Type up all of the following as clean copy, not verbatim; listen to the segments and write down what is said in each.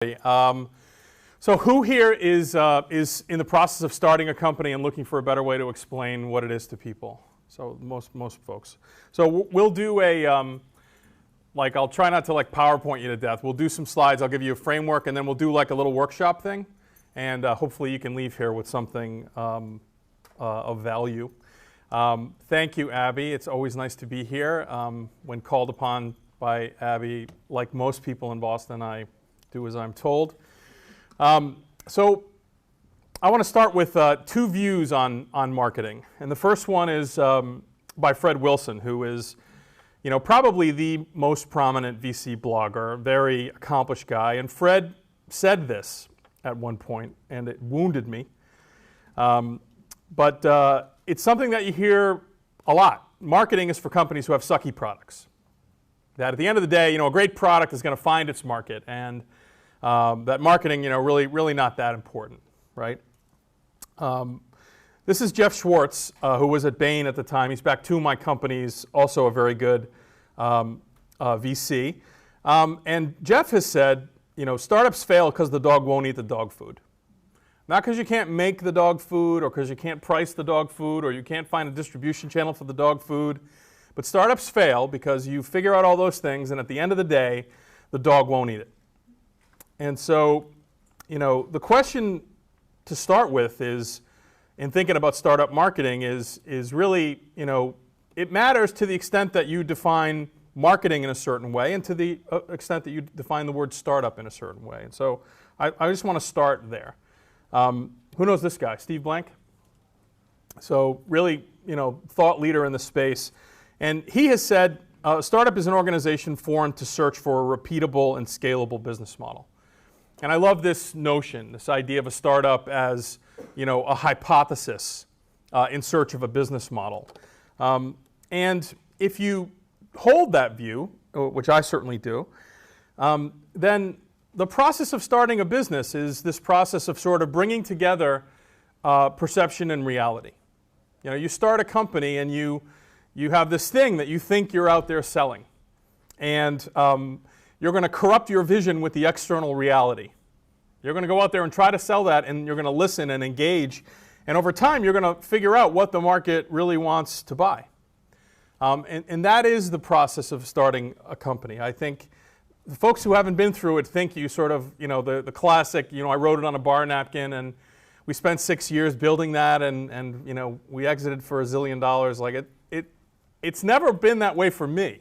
So who here is in the process of starting a company and looking for a better way to explain what it is to people? So most folks. So we'll do a, I'll try not to PowerPoint you to death. We'll do some slides, I'll give you a framework, and then we'll do a little workshop thing. And hopefully you can leave here with something of value. Thank you, Abby. It's always nice to be here. When called upon by Abby, like most people in Boston, I do as I'm told. So I want to start with two views on marketing. And the first one is by Fred Wilson, who is probably the most prominent VC blogger, a very accomplished guy. And Fred said this at one point, and it wounded me. But it's something that you hear a lot. Marketing is for companies who have sucky products. That at the end of the day, a great product is going to find its market, and that marketing, really not that important, right? This is Jeff Schwartz, who was at Bain at the time. He's back to my companies, also a very good VC. And Jeff has said, startups fail because the dog won't eat the dog food. Not because you can't make the dog food, or because you can't price the dog food, or you can't find a distribution channel for the dog food. But startups fail because you figure out all those things, and at the end of the day, the dog won't eat it. And so, the question to start with is, in thinking about startup marketing, is really, it matters to the extent that you define marketing in a certain way, and to the extent that you define the word startup in a certain way. And so, I just want to start there. Who knows this guy? Steve Blank? So really, thought leader in the space. And he has said, a startup is an organization formed to search for a repeatable and scalable business model. And I love this notion, this idea of a startup as, a hypothesis in search of a business model. And if you hold that view, which I certainly do, then the process of starting a business is this process of sort of bringing together perception and reality. You start a company and you have this thing that you think you're out there selling. And you're going to corrupt your vision with the external reality. You're going to go out there and try to sell that, and you're going to listen and engage. And over time, you're going to figure out what the market really wants to buy. And that is the process of starting a company. I think the folks who haven't been through it think you sort of, the classic, I wrote it on a bar napkin, and we spent 6 years building that, and we exited for $1 zillion. It's never been that way for me.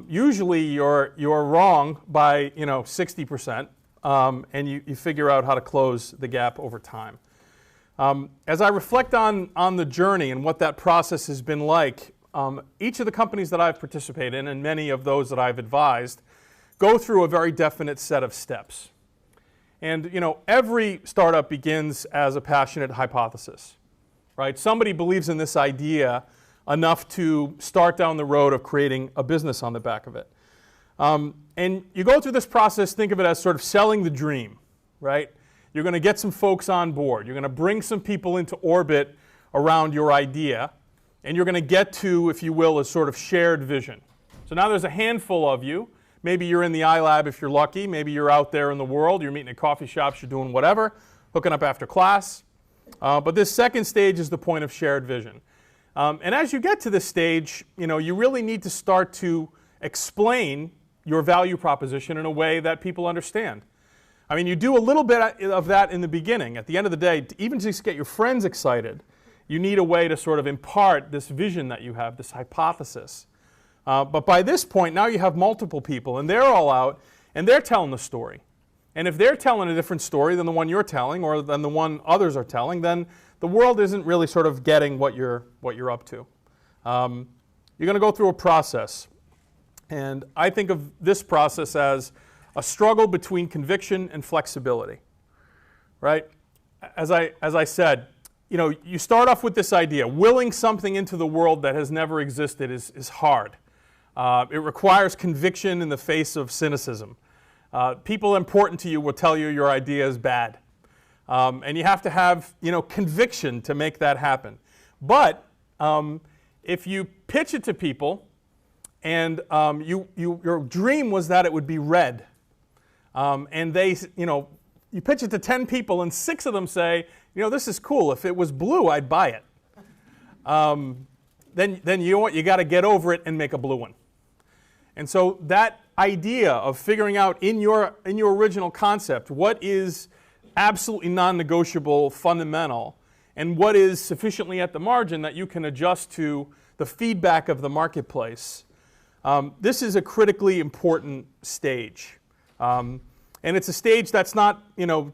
Usually you're wrong by 60%, and you figure out how to close the gap over time. As I reflect on the journey and what that process has been like, each of the companies that I've participated in, and many of those that I've advised, go through a very definite set of steps. And every startup begins as a passionate hypothesis, right? Somebody believes in this idea enough to start down the road of creating a business on the back of it. And you go through this process, think of it as sort of selling the dream, right? You're going to get some folks on board. You're going to bring some people into orbit around your idea, and you're going to get to, if you will, a sort of shared vision. So now there's a handful of you. Maybe you're in the iLab if you're lucky. Maybe you're out there in the world. You're meeting at coffee shops. You're doing whatever, hooking up after class. But this second stage is the point of shared vision. And as you get to this stage, you really need to start to explain your value proposition in a way that people understand. I mean, you do a little bit of that in the beginning. At the end of the day, even just get your friends excited, you need a way to sort of impart this vision that you have, this hypothesis. But by this point, now you have multiple people, and they're all out, and they're telling the story. And if they're telling a different story than the one you're telling, or than the one others are telling, then the world isn't really sort of getting what you're up to. You're going to go through a process. And I think of this process as a struggle between conviction and flexibility, right? As I said, you start off with this idea. Willing something into the world that has never existed is hard. It requires conviction in the face of cynicism. People important to you will tell you your idea is bad. And you have to have conviction to make that happen. But if you pitch it to people and your dream was that it would be read, and they, you pitch it to 10 people and 6 of them say, this is cool. If it was blue, I'd buy it. Then you know what? You got to get over it and make a blue one. And so that idea of figuring out in your original concept what is absolutely non-negotiable, fundamental, and what is sufficiently at the margin that you can adjust to the feedback of the marketplace. This is a critically important stage. And it's a stage that's not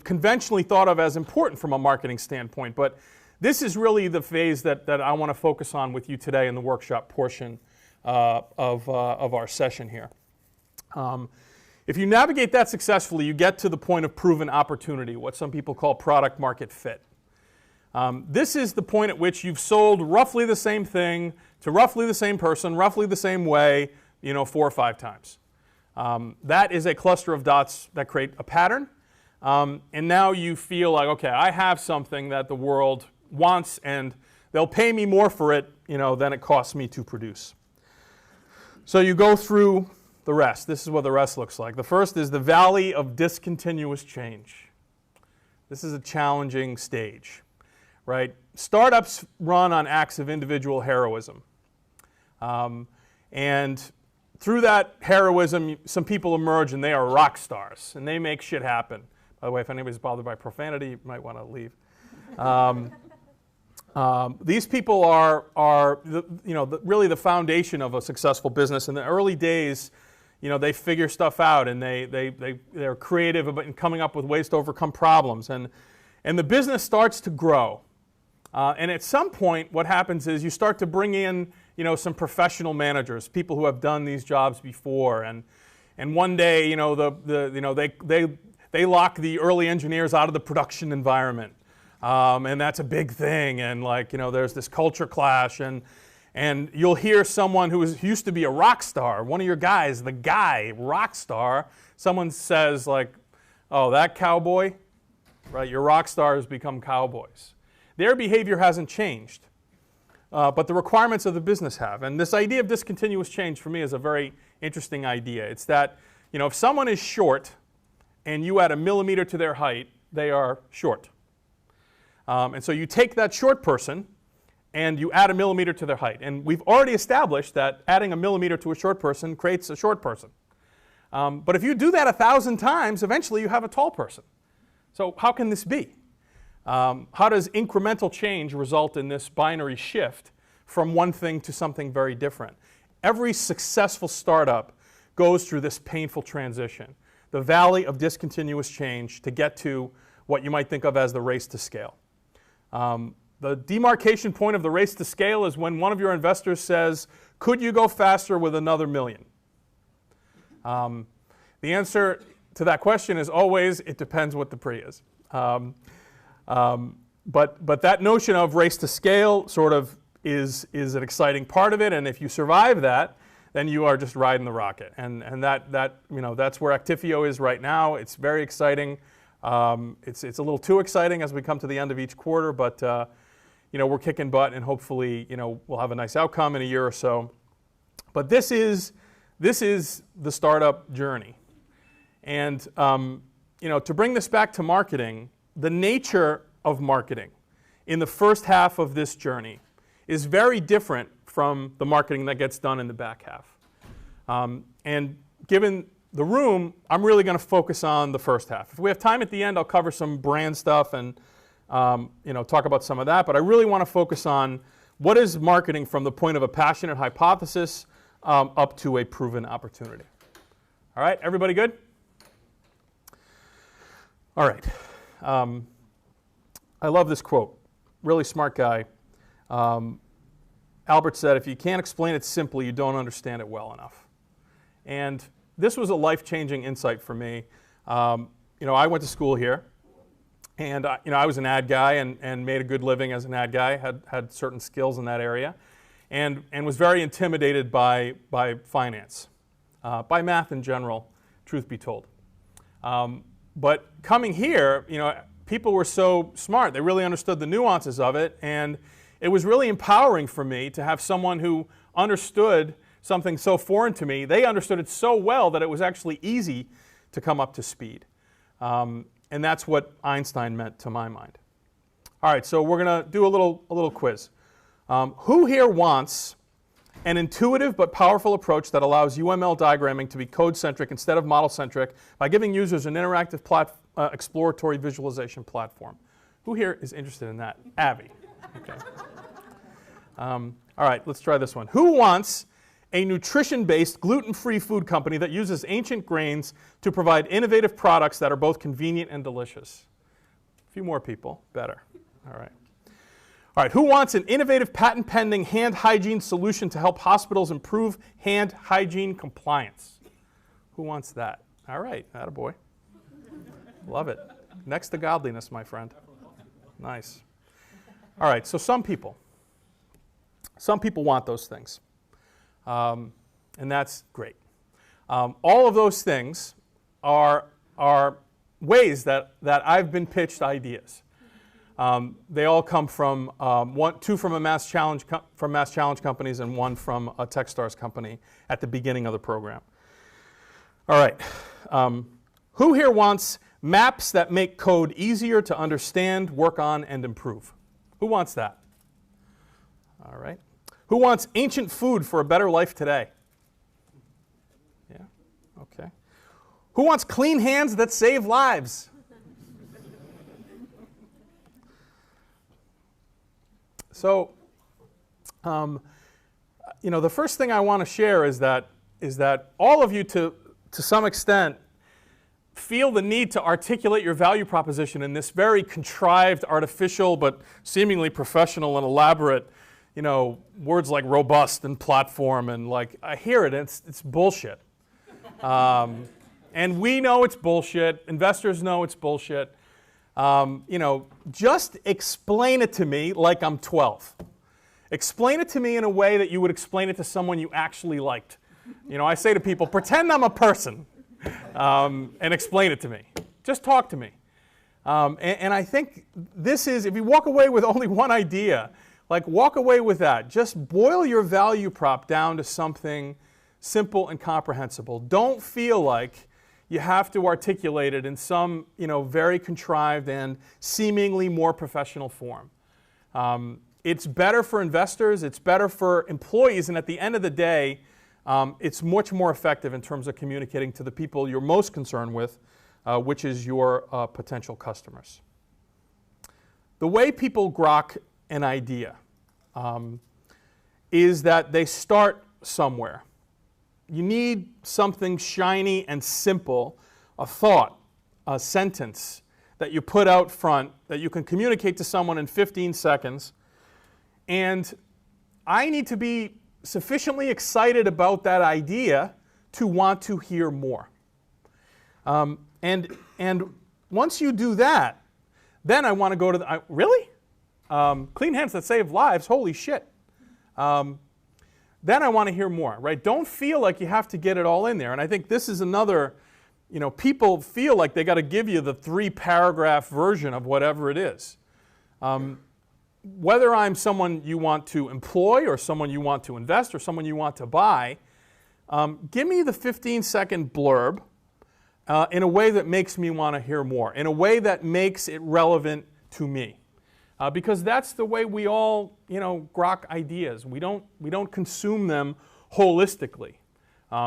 conventionally thought of as important from a marketing standpoint, but this is really the phase that I want to focus on with you today in the workshop portion of our session here. If you navigate that successfully, you get to the point of proven opportunity, what some people call product market fit. This is the point at which you've sold roughly the same thing to roughly the same person, roughly the same way, 4 or 5 times. That is a cluster of dots that create a pattern. And now you feel like, okay, I have something that the world wants, and they'll pay me more for it, than it costs me to produce. So you go through the rest. This is what the rest looks like. The first is the valley of discontinuous change. This is a challenging stage, right? Startups run on acts of individual heroism. And through that heroism, some people emerge and they are rock stars and they make shit happen. By the way, if anybody's bothered by profanity, you might want to leave. These people are really the foundation of a successful business. In the early days, they figure stuff out and they're creative in coming up with ways to overcome problems. And the business starts to grow. And at some point, what happens is you start to bring in some professional managers, people who have done these jobs before. And one day, they lock the early engineers out of the production environment. And that's a big thing. And there's this culture clash. And you'll hear someone who used to be a rock star, one of your guys, the guy, rock star, someone says oh, that cowboy, right? Your rock stars become cowboys. Their behavior hasn't changed, but the requirements of the business have. And this idea of discontinuous change for me is a very interesting idea. It's that, if someone is short and you add a millimeter to their height, they are short. And so you take that short person and you add a millimeter to their height. And we've already established that adding a millimeter to a short person creates a short person. But if you do that 1,000 times, eventually you have a tall person. So how can this be? How does incremental change result in this binary shift from one thing to something very different? Every successful startup goes through this painful transition, the valley of discontinuous change, to get to what you might think of as the race to scale. The demarcation point of the race to scale is when one of your investors says, could you go faster with another million? The answer to that question is always, it depends what the pre is. But that notion of race to scale sort of is an exciting part of it, and if you survive that, then you are just riding the rocket. And that's where Actifio is right now. It's very exciting. It's a little too exciting as we come to the end of each quarter, but we're kicking butt, and hopefully we'll have a nice outcome in a year or so. But this is the startup journey, and to bring this back to marketing, the nature of marketing in the first half of this journey is very different from the marketing that gets done in the back half. And given the room, I'm really going to focus on the first half. If we have time at the end, I'll cover some brand stuff and talk about some of that. But I really want to focus on what is marketing from the point of a passionate hypothesis up to a proven opportunity. All right, everybody good? All right. I love this quote. Really smart guy. Albert said, if you can't explain it simply, you don't understand it well enough. And this was a life-changing insight for me. I went to school here, and I was an ad guy and made a good living as an ad guy, had certain skills in that area, and was very intimidated by finance, by math in general, truth be told. But coming here, people were so smart. They really understood the nuances of it, and it was really empowering for me to have someone who understood something so foreign to me. They understood it so well that it was actually easy to come up to speed. And that's what Einstein meant to my mind. All right, so we're going to do a little quiz. Who here wants an intuitive but powerful approach that allows UML diagramming to be code-centric instead of model-centric by giving users an interactive exploratory visualization platform? Who here is interested in that? Abby. Okay. All right, let's try this one. Who wants a nutrition-based, gluten-free food company that uses ancient grains to provide innovative products that are both convenient and delicious? A few more people. Better. All right. All right, who wants an innovative patent-pending hand hygiene solution to help hospitals improve hand hygiene compliance? Who wants that? All right, attaboy. Love it. Next to godliness, my friend. Nice. All right, so some people want those things, and that's great. All of those things are ways that I've been pitched ideas. They all come from two from Mass Challenge companies and one from a Techstars company at the beginning of the program. All right, who here wants maps that make code easier to understand, work on, and improve? Who wants that? All right. Who wants ancient food for a better life today? Yeah, okay. Who wants clean hands that save lives? So, the first thing I want to share is that all of you, to some extent, feel the need to articulate your value proposition in this very contrived, artificial, but seemingly professional and elaborate, words like robust and platform, and like I hear it, and it's bullshit. And we know it's bullshit. Investors know it's bullshit. Just explain it to me like I'm 12. Explain it to me in a way that you would explain it to someone you actually liked. I say to people, pretend I'm a person and explain it to me. Just talk to me. And I think this is, if you walk away with only one idea, walk away with that. Just boil your value prop down to something simple and comprehensible. Don't feel like you have to articulate it in some, very contrived and seemingly more professional form. It's better for investors, it's better for employees, and at the end of the day, it's much more effective in terms of communicating to the people you're most concerned with, which is your potential customers. The way people grok an idea is that they start somewhere. You need something shiny and simple, a thought, a sentence that you put out front that you can communicate to someone in 15 seconds. And I need to be sufficiently excited about that idea to want to hear more. And once you do that, then I want to go to the, really? Clean hands that save lives, holy shit. Then I want to hear more, right? Don't feel like you have to get it all in there. And I think this is another, people feel like they got to give you the 3-paragraph version of whatever it is. Whether I'm someone you want to employ or someone you want to invest or someone you want to buy, give me the 15-second blurb in a way that makes me want to hear more, in a way that makes it relevant to me. Because that's the way we all, grok ideas. We don't consume them holistically.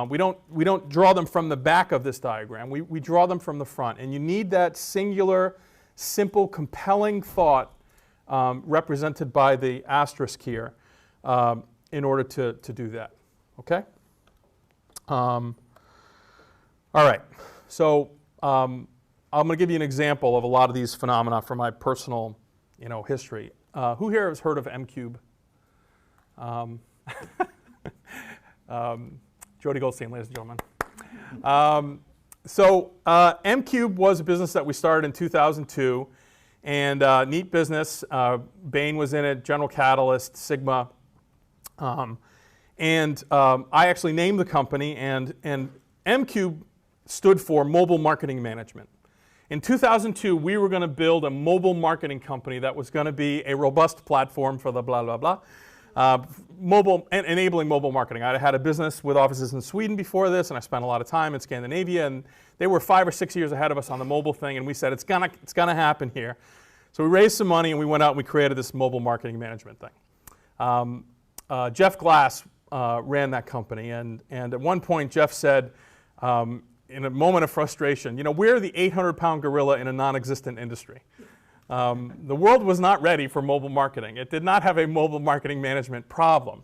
We don't draw them from the back of this diagram. We draw them from the front. And you need that singular, simple, compelling thought represented by the asterisk here in order to do that. Okay? All right. So I'm going to give you an example of a lot of these phenomena from my personal history. Who here has heard of M-Cube? Jody Goldstein, ladies and gentlemen. So M-Cube was a business that we started in 2002, and neat business. Bain was in it, General Catalyst, Sigma. And I actually named the company, and M-Cube stood for Mobile Marketing Management. In 2002, we were going to build a mobile marketing company that was going to be a robust platform for the blah, blah, blah. Enabling mobile marketing. I had a business with offices in Sweden before this, and I spent a lot of time in Scandinavia, and they were 5 or 6 years ahead of us on the mobile thing, and we said, it's gonna happen here. So we raised some money, and we went out and we created this mobile marketing management thing. Jeff Glass ran that company, and at one point Jeff said, in a moment of frustration, we're the 800-pound gorilla in a non-existent industry. The world was not ready for mobile marketing. It did not have a mobile marketing management problem.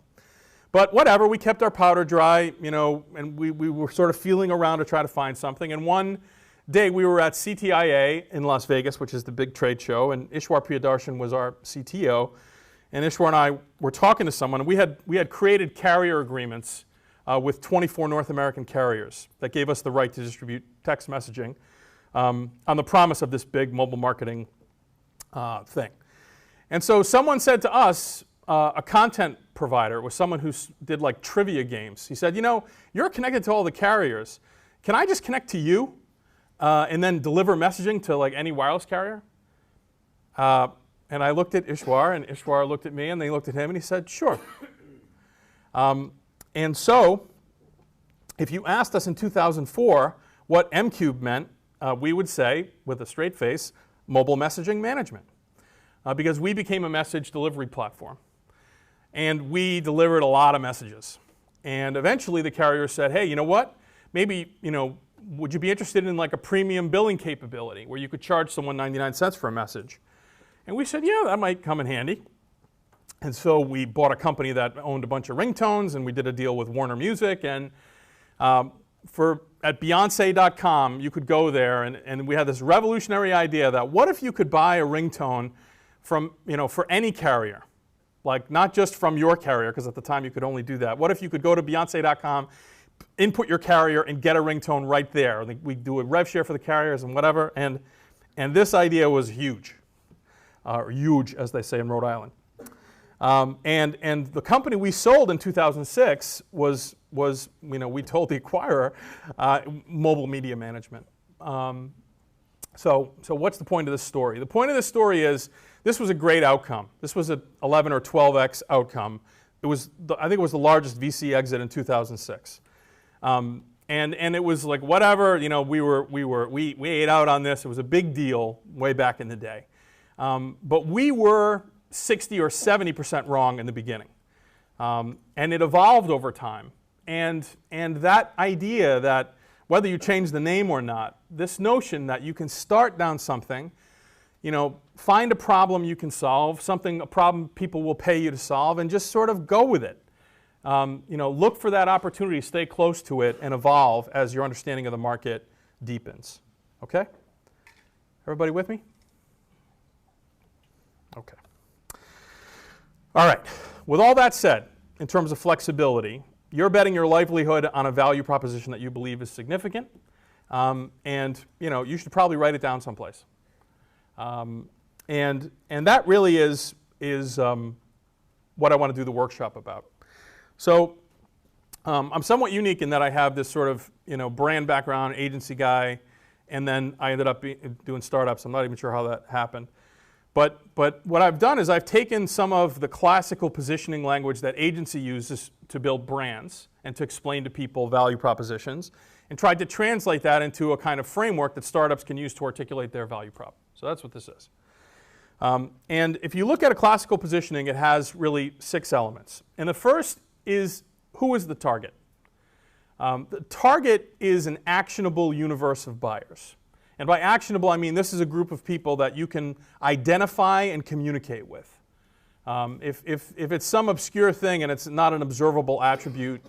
But whatever, we kept our powder dry, and we were sort of feeling around to try to find something. And one day we were at CTIA in Las Vegas, which is the big trade show, and Ishwar Priyadarshan was our CTO. And Ishwar and I were talking to someone, and we had created carrier agreements with 24 North American carriers that gave us the right to distribute text messaging on the promise of this big mobile marketing thing. And so someone said to us, a content provider was someone who did like trivia games. He said, you're connected to all the carriers. Can I just connect to you and then deliver messaging to like any wireless carrier? And I looked at Ishwar, and Ishwar looked at me, and they looked at him, and he said, sure. And so if you asked us in 2004 what M-Cube meant, we would say, with a straight face, mobile messaging management. Because we became a message delivery platform. And we delivered a lot of messages. And eventually the carrier said, hey, you know what? Maybe, would you be interested in like a premium billing capability where you could charge someone 99 cents for a message? And we said, yeah, that might come in handy. And so we bought a company that owned a bunch of ringtones, and we did a deal with Warner Music. And at Beyonce.com, you could go there, and we had this revolutionary idea that what if you could buy a ringtone from, for any carrier, like not just from your carrier, because at the time you could only do that. What if you could go to Beyonce.com, input your carrier, and get a ringtone right there? We do a rev share for the carriers and whatever, and this idea was huge, or huge, as they say in Rhode Island. And the company we sold in 2006 was we told the acquirer, mobile media management. So what's the point of this story? The point of this story is this was a great outcome. This was an 11 or 12x outcome. I think it was the largest VC exit in 2006. And it was like whatever, we ate out on this. It was a big deal way back in the day. But we were 60 or 70% wrong in the beginning. And it evolved over time. And that idea that whether you change the name or not, this notion that you can start down something, find a problem you can solve, a problem people will pay you to solve, and just sort of go with it. Look for that opportunity, stay close to it, and evolve as your understanding of the market deepens. Okay? Everybody with me? Okay. All right. With all that said, in terms of flexibility, you're betting your livelihood on a value proposition that you believe is significant, and you should probably write it down someplace. And that really is what I want to do the workshop about. So I'm somewhat unique in that I have this sort of brand background, agency guy, and then I ended up doing startups. I'm not even sure how that happened. But what I've done is I've taken some of the classical positioning language that agency uses to build brands and to explain to people value propositions, and tried to translate that into a kind of framework that startups can use to articulate their value prop. So that's what this is. And if you look at a classical positioning, it has really 6 elements. And the first is, who is the target? The target is an actionable universe of buyers. And by actionable, I mean this is a group of people that you can identify and communicate with. If it's some obscure thing and it's not an observable attribute,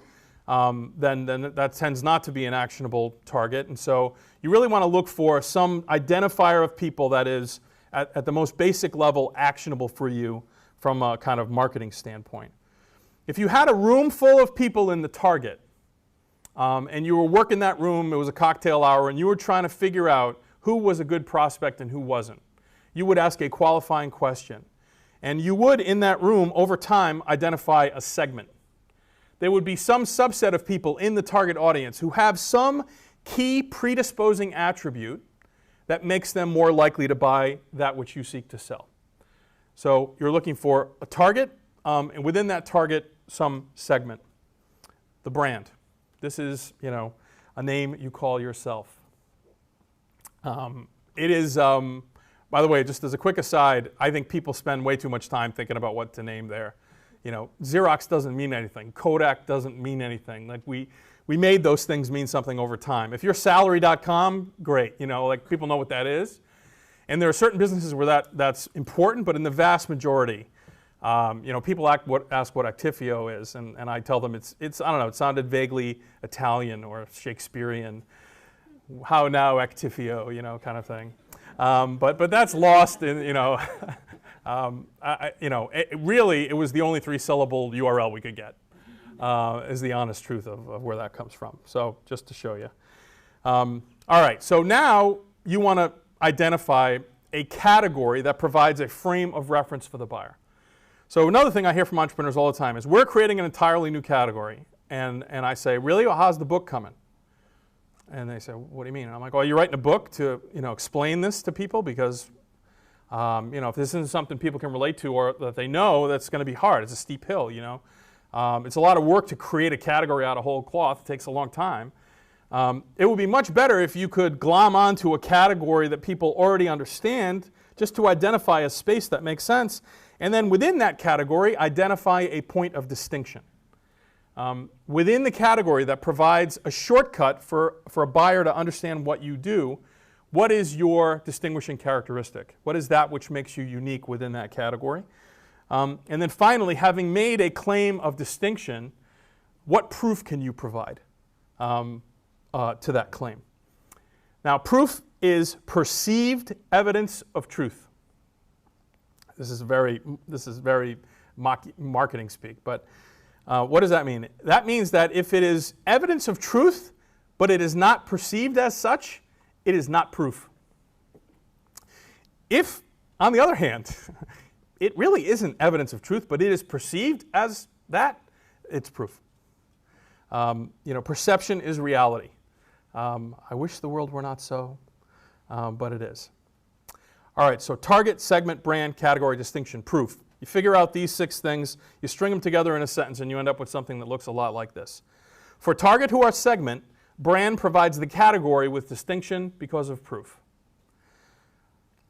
then that tends not to be an actionable target. And so you really want to look for some identifier of people that is, at the most basic level, actionable for you from a kind of marketing standpoint. If you had a room full of people in the target, and you were working that room, it was a cocktail hour, and you were trying to figure out who was a good prospect and who wasn't, you would ask a qualifying question. And you would, in that room, over time, identify a segment. There would be some subset of people in the target audience who have some key predisposing attribute that makes them more likely to buy that which you seek to sell. So you're looking for a target, and within that target some segment. The brand. This is, a name you call yourself. It is, by the way, just as a quick aside, I think people spend way too much time thinking about what to name there. Xerox doesn't mean anything. Kodak doesn't mean anything. Like we made those things mean something over time. If you're salary.com, great. People know what that is. And there are certain businesses where that's important, but in the vast majority, people ask what Actifio is, and I tell them it's I don't know, it sounded vaguely Italian or Shakespearean. How now, Actifio, kind of thing. But that's lost in, really it was the only 3-syllable URL we could get, is the honest truth of where that comes from. So just to show you. All right, so now you want to identify a category that provides a frame of reference for the buyer. So another thing I hear from entrepreneurs all the time is we're creating an entirely new category. And I say, really? Well, how's the book coming? And they say, what do you mean? And I'm like, well, you're writing a book to explain this to people because if this isn't something people can relate to or that they know, that's going to be hard. It's a steep hill, It's a lot of work to create a category out of whole cloth. It takes a long time. It would be much better if you could glom onto a category that people already understand just to identify a space that makes sense. And then within that category, identify a point of distinction. Within the category that provides a shortcut for a buyer to understand what you do, what is your distinguishing characteristic? What is that which makes you unique within that category? And then finally, having made a claim of distinction, what proof can you provide to that claim? Now, proof is perceived evidence of truth. This is very marketing speak, but what does that mean? That means that if it is evidence of truth, but it is not perceived as such, it is not proof. If, on the other hand, it really isn't evidence of truth, but it is perceived as that, it's proof. Perception is reality. I wish the world were not so, but it is. All right, so target, segment, brand, category, distinction, proof. You figure out these 6 things, you string them together in a sentence, and you end up with something that looks a lot like this. For target, who are segment, brand provides the category with distinction because of proof.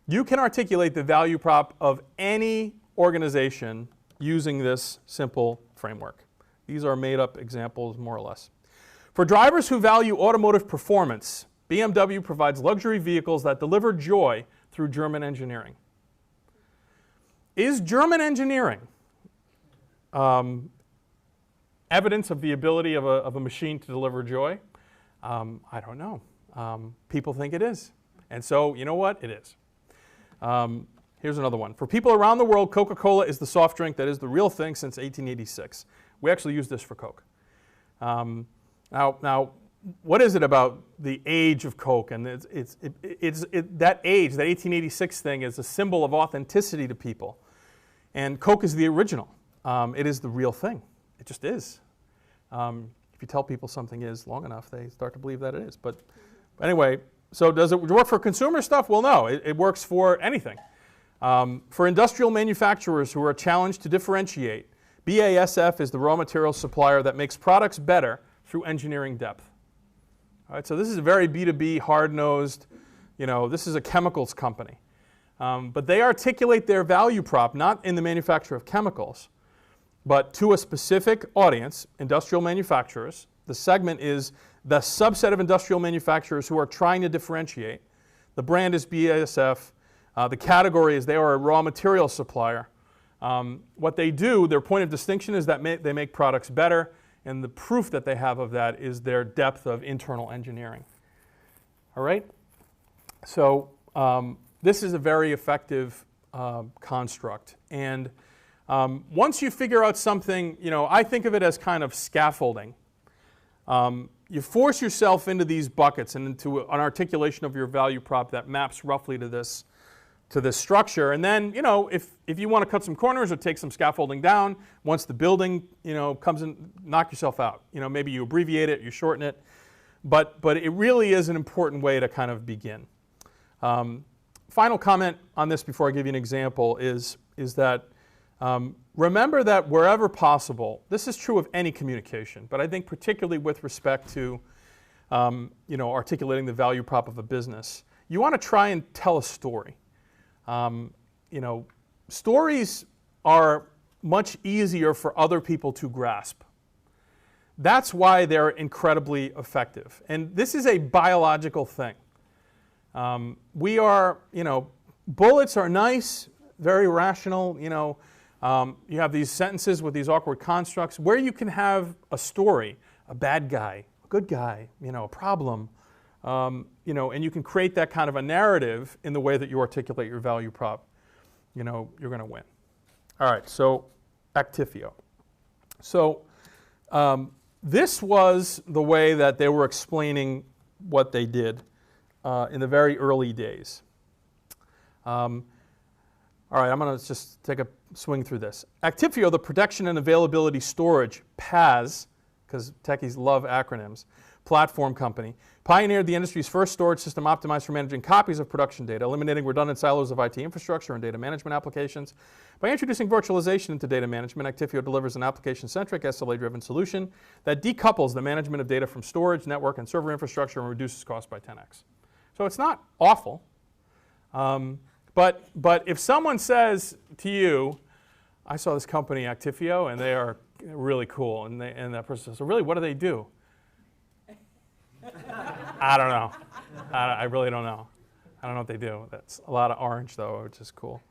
You can articulate the value prop of any organization using this simple framework. These are made-up examples, more or less. For drivers who value automotive performance, BMW provides luxury vehicles that deliver joy through German engineering. Is German engineering evidence of the ability of a machine to deliver joy? I don't know. People think it is. And so, you know what? It is. Here's another one. For people around the world, Coca-Cola is the soft drink that is the real thing since 1886. We actually use this for Coke. Now, what is it about the age of Coke? And that age, that 1886 thing, is a symbol of authenticity to people. And Coke is the original. It is the real thing. It just is. If you tell people something is long enough, they start to believe that it is. But anyway, so does it work for consumer stuff? Well, no. It works for anything. For industrial manufacturers who are challenged to differentiate, BASF is the raw material supplier that makes products better through engineering depth. All right, so this is a very B2B, hard-nosed, this is a chemicals company. But they articulate their value prop not in the manufacture of chemicals, but to a specific audience, industrial manufacturers. The segment is the subset of industrial manufacturers who are trying to differentiate. The brand is BASF. The category is they are a raw material supplier. What they do, their point of distinction is that they make products better, and the proof that they have of that is their depth of internal engineering. All right? So this is a very effective construct. And once you figure out something, I think of it as kind of scaffolding. You force yourself into these buckets and into an articulation of your value prop that maps roughly to this structure. And then, if you want to cut some corners or take some scaffolding down, once the building, comes in, knock yourself out. Maybe you abbreviate it, you shorten it. But it really is an important way to kind of begin. Final comment on this before I give you an example is that Remember that wherever possible, this is true of any communication, but I think particularly with respect to articulating the value prop of a business, you want to try and tell a story. Stories are much easier for other people to grasp. That's why they're incredibly effective. And this is a biological thing. Bullets are nice, very rational, you have these sentences with these awkward constructs where you can have a story, a bad guy, a good guy, a problem, and you can create that kind of a narrative in the way that you articulate your value prop, you're going to win. All right, so Actifio. So this was the way that they were explaining what they did in the very early days. All right, I'm going to just take a swing through this. Actifio, the Protection and Availability Storage, PAS, because techies love acronyms, platform company, pioneered the industry's first storage system optimized for managing copies of production data, eliminating redundant silos of IT infrastructure and data management applications. By introducing virtualization into data management, Actifio delivers an application-centric, SLA-driven solution that decouples the management of data from storage, network, and server infrastructure and reduces cost by 10x. So it's not awful. But if someone says to you, I saw this company, Actifio, and they are really cool, and that person says, so really, what do they do? I don't know. I really don't know. I don't know what they do. That's a lot of orange, though, which is cool.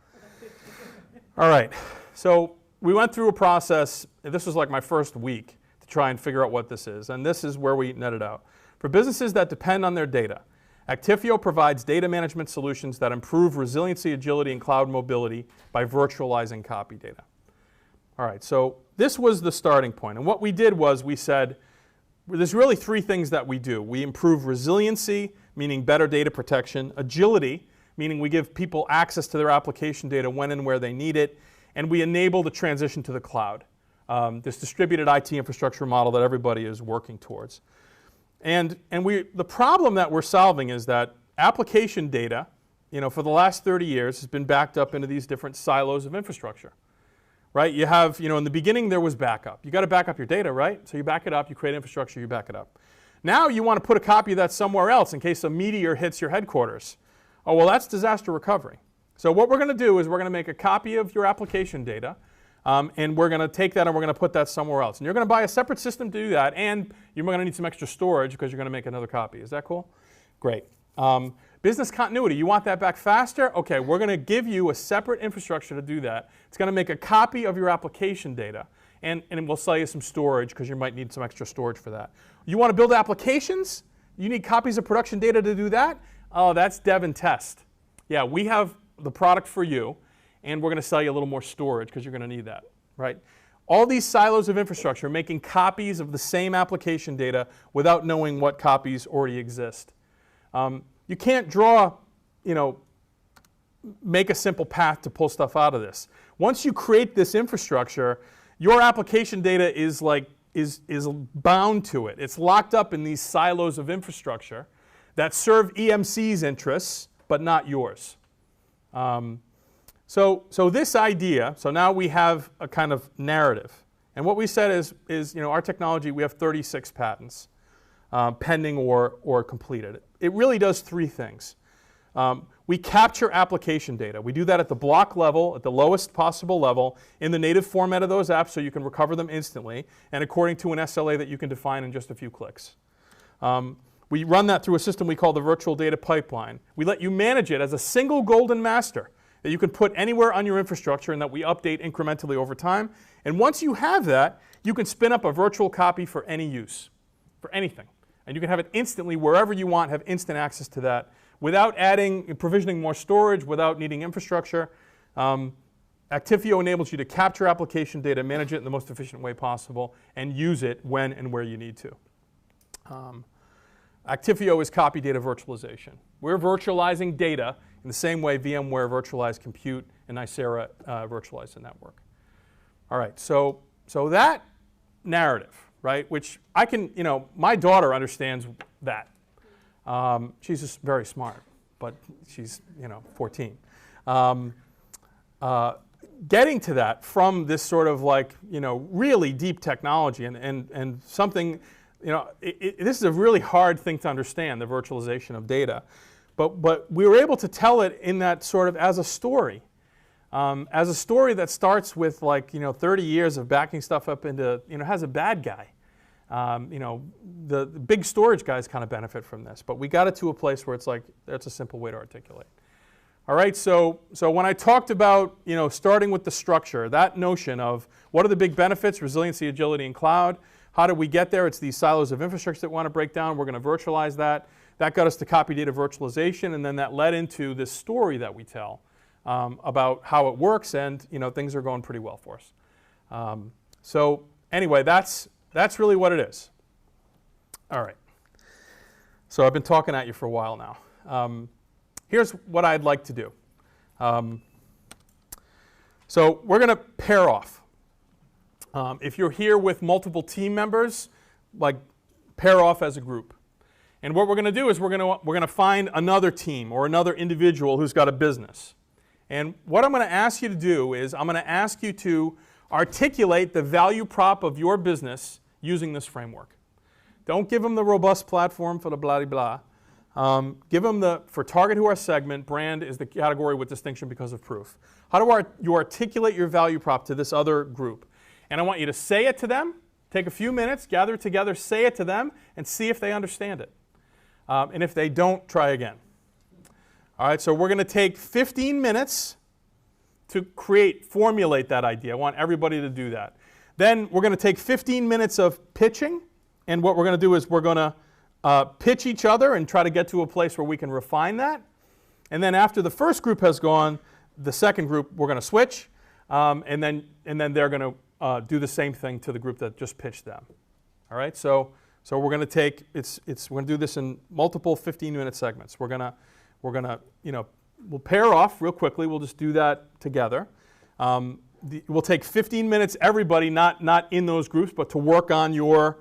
All right. So we went through a process. This was like my first week to try and figure out what this is, and this is where we netted out. For businesses that depend on their data, Actifio provides data management solutions that improve resiliency, agility, and cloud mobility by virtualizing copy data. All right, so this was the starting point. And what we did was we said, there's really three things that we do. We improve resiliency, meaning better data protection, agility, meaning we give people access to their application data when and where they need it, and we enable the transition to the cloud, this distributed IT infrastructure model that everybody is working towards. And the problem that we're solving is that application data, for the last 30 years has been backed up into these different silos of infrastructure, right? You have, in the beginning there was backup. You got to back up your data, right? So you back it up, you create infrastructure, you back it up. Now you want to put a copy of that somewhere else in case a meteor hits your headquarters. Oh, well, that's disaster recovery. So what we're going to do is we're going to make a copy of your application data, and we're going to take that and we're going to put that somewhere else. And you're going to buy a separate system to do that, and you're going to need some extra storage because you're going to make another copy. Is that cool? Great. Business continuity, you want that back faster? Okay, we're going to give you a separate infrastructure to do that. It's going to make a copy of your application data, and we'll sell you some storage because you might need some extra storage for that. You want to build applications? You need copies of production data to do that? Oh, that's dev and test. Yeah, we have the product for you, and we're going to sell you a little more storage because you're going to need that, right? All these silos of infrastructure making copies of the same application data without knowing what copies already exist. You can't draw, make a simple path to pull stuff out of this. Once you create this infrastructure, your application data is bound to it. It's locked up in these silos of infrastructure that serve EMC's interests, but not yours. So this idea, so now we have a kind of narrative. And what we said is our technology, we have 36 patents pending or completed. It really does three things. We capture application data. We do that at the block level, at the lowest possible level, in the native format of those apps so you can recover them instantly, and according to an SLA that you can define in just a few clicks. We run that through a system we call the virtual data pipeline. We let you manage it as a single golden master that you can put anywhere on your infrastructure and that we update incrementally over time. And once you have that, you can spin up a virtual copy for any use, for anything. And you can have it instantly wherever you want, have instant access to that without provisioning more storage, without needing infrastructure. Actifio enables you to capture application data, manage it in the most efficient way possible, and use it when and where you need to. Actifio is copy data virtualization. We're virtualizing data in the same way VMware virtualized compute and Nicira virtualized the network. All right, so that narrative, right, which I can, my daughter understands that. She's just very smart, but she's, 14. getting to that from this sort of like, really deep technology and something, this is a really hard thing to understand, the virtualization of data. But we were able to tell it in that sort of as a story that starts with like, 30 years of backing stuff up into, has a bad guy. The big storage guys kind of benefit from this, but we got it to a place where it's like, that's a simple way to articulate. All right, so when I talked about, starting with the structure, that notion of what are the big benefits, resiliency, agility, and cloud, how do we get there? It's these silos of infrastructure that we want to break down. We're going to virtualize that. That got us to copy data virtualization, and then that led into this story that we tell about how it works, and things are going pretty well for us. So anyway, that's really what it is. All right. So I've been talking at you for a while now. Here's what I'd like to do. So we're going to pair off. If you're here with multiple team members, like pair off as a group. And what we're going to do is we're going to find another team or another individual who's got a business. And what I'm going to ask you to do is I'm going to ask you to articulate the value prop of your business using this framework. Don't give them the robust platform for the blah-de-blah. Give them for target who our segment, brand is the category with distinction because of proof. How do you articulate your value prop to this other group? And I want you to say it to them, take a few minutes, gather it together, say it to them, and see if they understand it. And if they don't, try again. All right, so we're going to take 15 minutes to formulate that idea. I want everybody to do that. Then we're going to take 15 minutes of pitching, and what we're going to do is we're going to pitch each other and try to get to a place where we can refine that. And then after the first group has gone, the second group, we're going to switch, and then they're going to do the same thing to the group that just pitched them. All right, so we're going to take we're going to do this in multiple 15-minute segments. We're going to we'll pair off real quickly. We'll just do that together. We'll take 15 minutes, everybody, not in those groups, but to work on your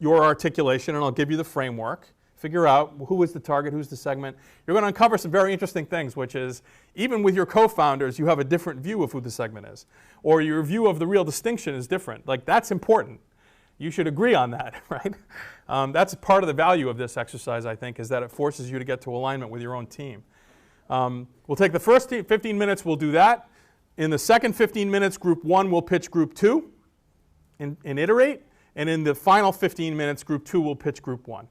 articulation, and I'll give you the framework. Figure out who is the target, who's the segment. You're going to uncover some very interesting things, which is even with your co-founders, you have a different view of who the segment is, or your view of the real distinction is different. Like, that's important. You should agree on that, right? That's part of the value of this exercise, I think, is that it forces you to get to alignment with your own team. We'll take the first 15 minutes, we'll do that. In the second 15 minutes, group 1 will pitch group 2 and iterate. And in the final 15 minutes, group 2 will pitch group 1.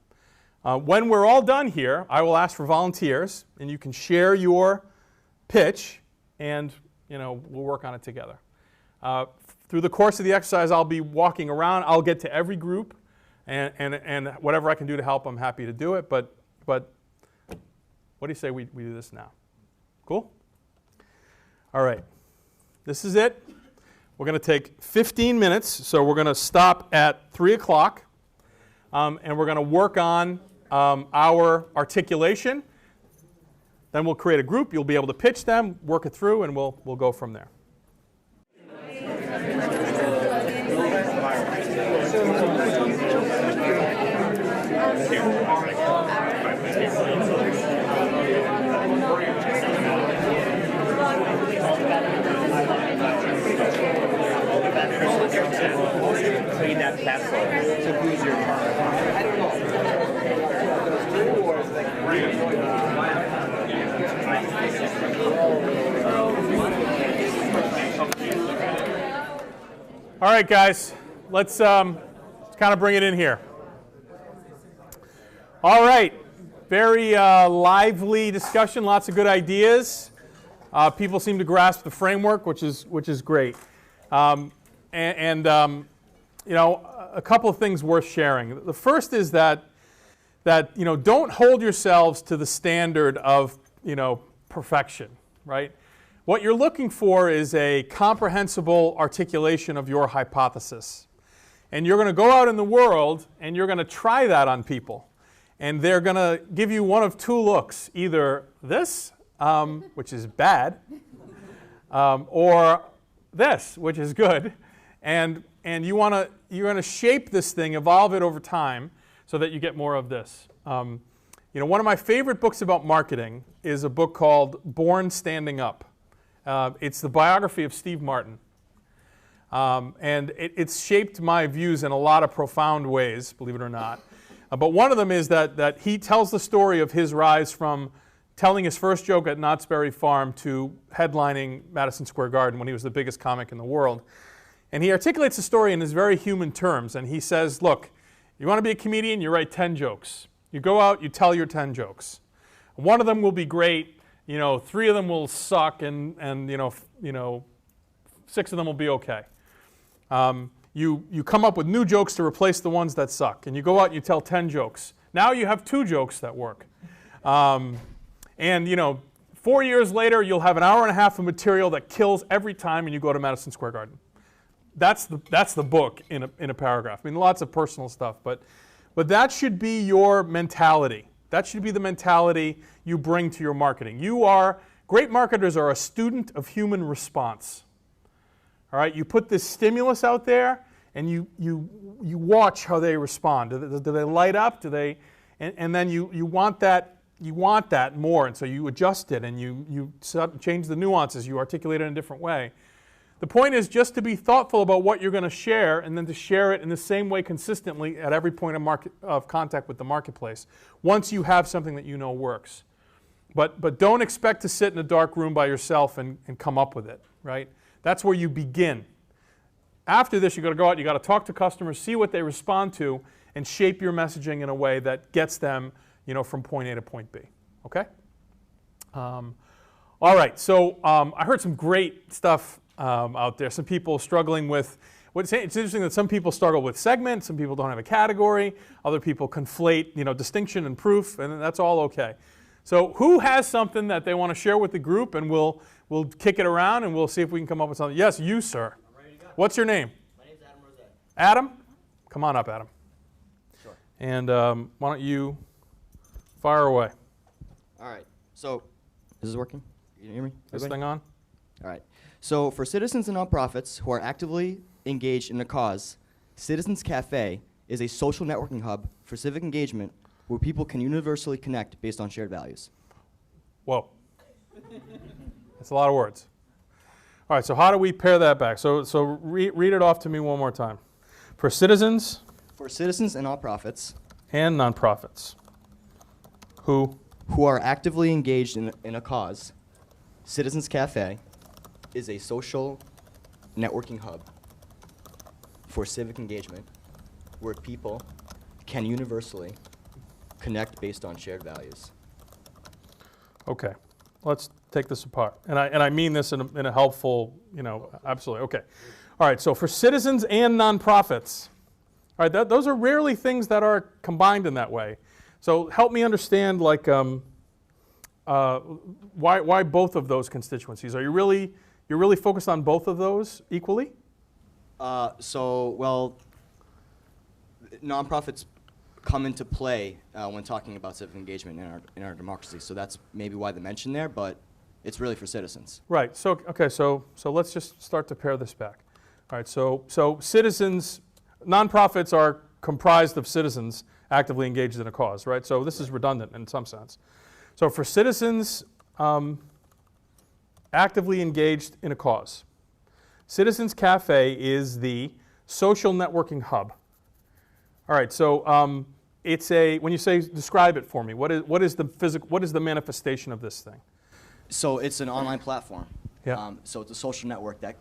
When we're all done here, I will ask for volunteers, and you can share your pitch, and we'll work on it together. Through the course of the exercise, I'll be walking around. I'll get to every group, and whatever I can do to help, I'm happy to do it. But what do you say we do this now? Cool? All right. This is it. We're going to take 15 minutes, so we're going to stop at 3 o'clock, and we're going to work on our articulation. Then we'll create a group. You'll be able to pitch them, work it through, and we'll go from there. Clean that capsule to lose your I don't know. All right, guys, let's kind of bring it in here. All right, very lively discussion, lots of good ideas. People seem to grasp the framework, which is great. A couple of things worth sharing. The first is that don't hold yourselves to the standard of perfection, right? What you're looking for is a comprehensible articulation of your hypothesis. And you're going to go out in the world and you're going to try that on people. And they're going to give you one of two looks, either this, which is bad, or this, which is good. And you're going to shape this thing, evolve it over time, so that you get more of this. One of my favorite books about marketing is a book called Born Standing Up. It's the biography of Steve Martin. And it's shaped my views in a lot of profound ways, believe it or not. But one of them is that he tells the story of his rise from telling his first joke at Knott's Berry Farm to headlining Madison Square Garden when he was the biggest comic in the world. And he articulates the story in his very human terms. And he says, look, you want to be a comedian, you write 10 jokes. You go out, you tell your 10 jokes. One of them will be great, 3 of them will suck, and 6 of them will be okay. You come up with new jokes to replace the ones that suck, and you go out and you tell 10 jokes. Now you have 2 jokes that work. And 4 years later, you'll have an hour and a half of material that kills every time, and you go to Madison Square Garden. That's the book in a paragraph. I mean, lots of personal stuff, but that should be your mentality. That should be the mentality you bring to your marketing. Great marketers are a student of human response. All right, you put this stimulus out there, and you watch how they respond. Do they light up? Do they? And then you want that. You want that more, and so you adjust it, and you change the nuances. You articulate it in a different way. The point is just to be thoughtful about what you're going to share, and then to share it in the same way consistently at every point of contact with the marketplace. Once you have something that you know works, but don't expect to sit in a dark room by yourself and come up with it. Right? That's where you begin. After this, you've got to go out, you've got to talk to customers, see what they respond to, and shape your messaging in a way that gets them from point A to point B. Okay? All right, so I heard some great stuff out there. Some people struggling with, it's interesting that some people struggle with segments, some people don't have a category, other people conflate distinction and proof, and that's all okay. So who has something that they want to share with the group, and we'll kick it around and we'll see if we can come up with something. Yes, you, sir. I'm ready to go. What's your name? My name's Adam Rosette. Adam? Come on up, Adam. Sure. And why don't you fire away? All right. So, is this working? Can you hear me? This Everybody? thing on? All right. So, for citizens and nonprofits who are actively engaged in a cause, Citizens Cafe is a social networking hub for civic engagement where people can universally connect based on shared values. Whoa. That's a lot of words. All right, so how do we pare that back? So read it off to me one more time. For citizens and nonprofits and nonprofits who are actively engaged in a cause, Citizens Cafe is a social networking hub for civic engagement where people can universally connect based on shared values. Okay, let's take this apart. And I mean this in a helpful, absolutely. Okay. All right, so for citizens and nonprofits, all right, those are rarely things that are combined in that way. So help me understand, like, why both of those constituencies? You're really focused on both of those equally? Well, nonprofits come into play when talking about civic engagement in our democracy. So that's maybe why the mention there, but it's really for citizens. Right. So okay. So let's just start to pare this back. All right. So citizens, nonprofits are comprised of citizens actively engaged in a cause, right? So this is redundant in some sense. So for citizens actively engaged in a cause, Citizens Cafe is the social networking hub. All right. So it's when you say describe it for me, what is the manifestation of this thing? So it's an online platform. Yeah. So it's a social network that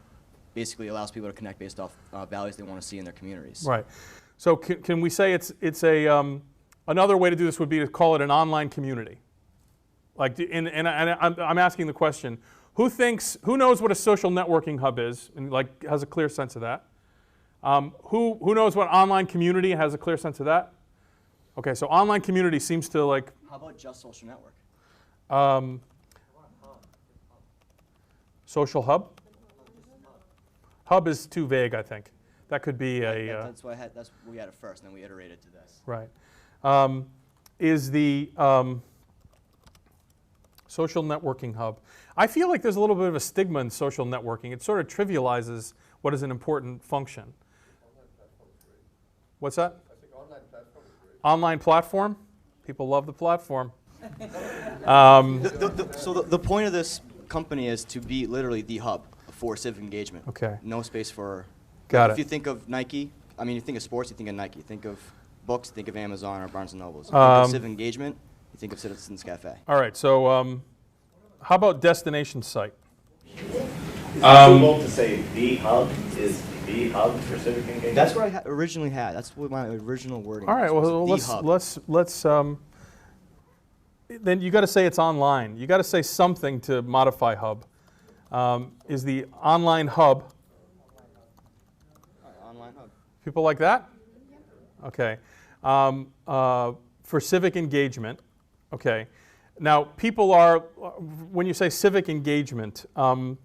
basically allows people to connect based off values they want to see in their communities. Right. So can we say it's a another way to do this would be to call it an online community? Like, and I'm asking the question: who knows what a social networking hub is, and like has a clear sense of that? Who knows what online community has a clear sense of that? Okay, so online community seems to like. How about just social network? Social hub? Hub is too vague, I think. That could be That's what we had it first, and then we iterated to this. Right. Is the social networking hub. I feel like there's a little bit of a stigma in social networking. It sort of trivializes what is an important function. What's that? I think online platform is great. Online platform? People love the platform. So the point of this company is to be literally the hub for civic engagement. Okay. No space for. Got If it. you think of Nike, I mean, you think of sports, you think of Nike. Think of books, you think of Amazon or Barnes and Nobles. You think of civic engagement, you think of Citizens Cafe. All right, so how about destination site? Is it suitable to say the hub is the hub for civic engagement? That's what I originally had. That's what my original wording All right, was. well, The hub. let's then you got to say it's online. You got to say something to modify hub. Is the online hub? Online hub. People like that? Okay. For civic engagement, okay. Now, people are, when you say civic engagement, I'm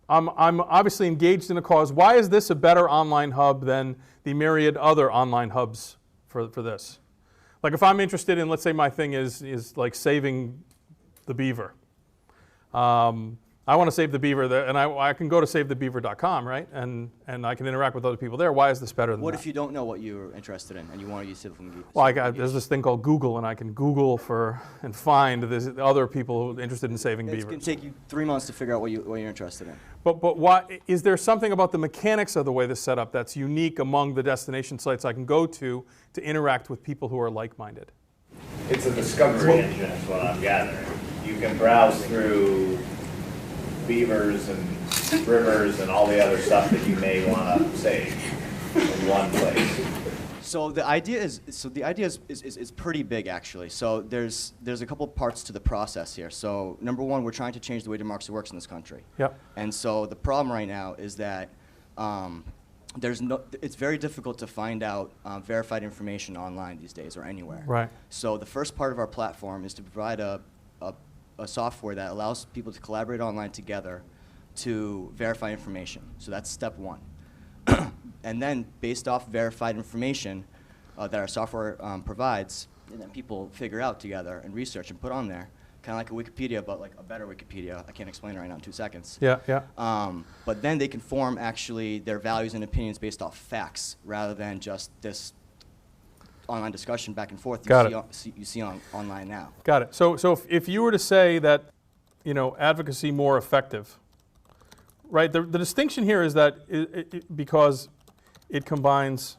obviously engaged in a cause. Why is this a better online hub than the myriad other online hubs for this? Like if I'm interested in, let's say my thing is like saving the beaver. I want to save the beaver, and I can go to savethebeaver.com, right? And I can interact with other people there. Why is this better than What that? if you don't know what you're interested in and you want to use civic engagement? Well, there's this thing called Google, and I can Google and find there's other people interested in saving It's beavers. going to take you 3 months to figure out what you're interested in. But why, is there something about the mechanics of the way this is set up that's unique among the destination sites I can go to interact with people who are like-minded? It's a discovery engine is what I'm gathering. You can browse through beavers and rivers and all the other stuff that you may want to save in one place. So the idea is pretty big actually. So there's a couple parts to the process here. So number one, we're trying to change the way democracy works in this country. Yep. And so the problem right now is that it's very difficult to find out verified information online these days or anywhere. Right. So the first part of our platform is to provide a software that allows people to collaborate online together to verify information. So that's step one. And then based off verified information that our software provides, and then people figure out together and research and put on there, kind of like a Wikipedia, but like a better Wikipedia. I can't explain it right now in 2 seconds. Yeah, yeah. But then they can form actually their values and opinions based off facts rather than just this online discussion back and forth you see online now. Got it. So if you were to say that, advocacy more effective, right? The distinction here is that because it combines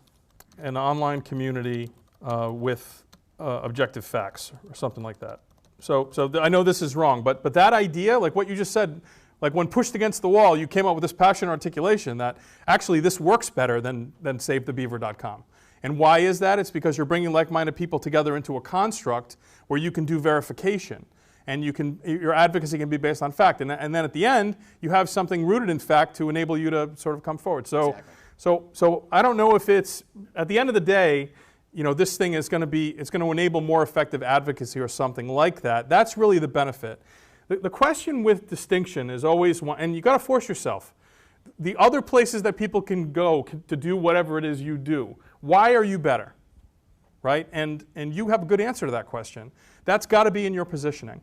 an online community with objective facts or something like that. So I know this is wrong, but that idea, like what you just said, like when pushed against the wall, you came up with this passionate articulation that actually this works better than savethebeaver.com. And why is that? It's because you're bringing like-minded people together into a construct where you can do verification. And your advocacy can be based on fact. And then at the end, you have something rooted in fact to enable you to sort of come forward. So, Exactly. so I don't know if it's, at the end of the day, this thing is going to enable more effective advocacy or something like that. That's really the benefit. The question with distinction is always one, and you got to force yourself. The other places that people can go to do whatever it is you do, why are you better, right? And you have a good answer to that question. That's got to be in your positioning.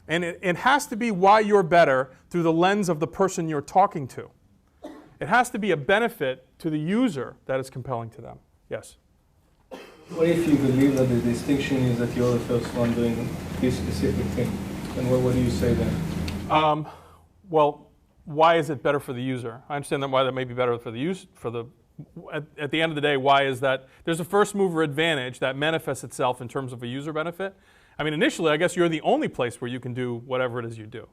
And it has to be why you're better through the lens of the person you're talking to. It has to be a benefit to the user that is compelling to them. Yes? What if you believe that the distinction is that you're the first one doing this specific thing? And what do you say then? Well, why is it better for the user? I understand why that may be better for the user. At the end of the day, why is that? There's a first mover advantage that manifests itself in terms of a user benefit. I mean, initially, I guess you're the only place where you can do whatever it is you do.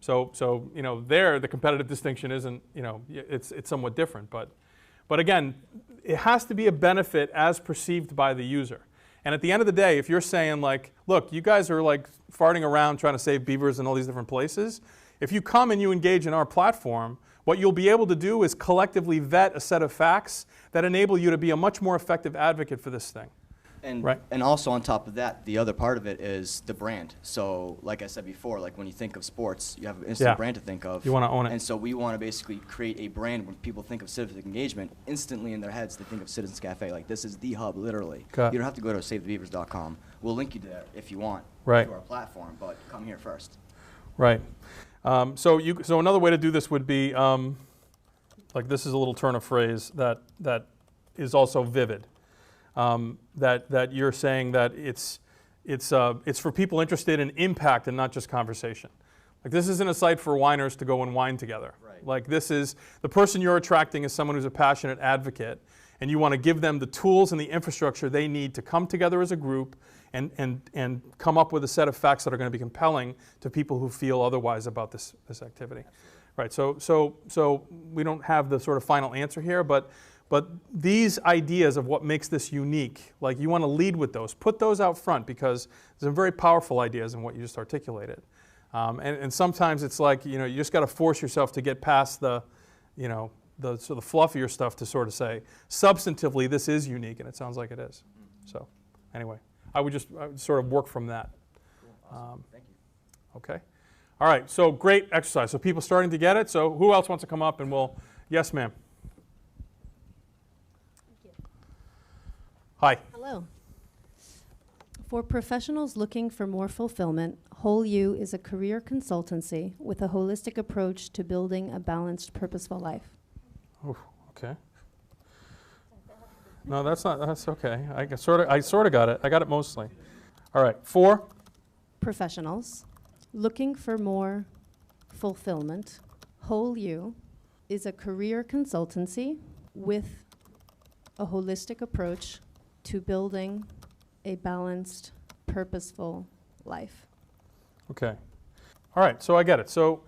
So there, the competitive distinction isn't, it's somewhat different. But again, it has to be a benefit as perceived by the user. And at the end of the day, if you're saying like, look, you guys are like farting around trying to save beavers in all these different places, if you come and you engage in our platform, what you'll be able to do is collectively vet a set of facts that enable you to be a much more effective advocate for this thing. And, right. and also on top of that, the other part of it is the brand. So like I said before, like when you think of sports, you have an instant brand to think of. You want to own it. And so we want to basically create a brand when people think of civic engagement, instantly in their heads they think of Citizens Cafe. Like this is the hub, literally. Okay. You don't have to go to savethebeavers.com. We'll link you there if you want to our platform, but come here first. Right. So another way to do this would be, like this is a little turn of phrase that is also vivid. That you're saying that it's for people interested in impact and not just conversation. Like this isn't a site for whiners to go and whine together. Right. Like this is, the person you're attracting is someone who's a passionate advocate, and you want to give them the tools and the infrastructure they need to come together as a group and come up with a set of facts that are going to be compelling to people who feel otherwise about this activity. Right, so we don't have the sort of final answer here, but these ideas of what makes this unique, like you want to lead with those, put those out front, because there's some very powerful ideas in what you just articulated. And sometimes it's like, you just got to force yourself to get past the sort of fluffier stuff to sort of say, substantively, this is unique, and it sounds like it is. So anyway, I would sort of work from that. Cool. Awesome. Thank you. Okay. All right, so great exercise. So people starting to get it. So who else wants to come up and yes, ma'am. Thank you. Hi. Hello. For professionals looking for more fulfillment, Whole You is a career consultancy with a holistic approach to building a balanced, purposeful life. Ooh, okay. No, that's okay. I sort of got it. I got it mostly. All right, for Professionals looking for more fulfillment, Whole You is a career consultancy with a holistic approach to building a balanced, purposeful life. Okay. All right, so I get it. So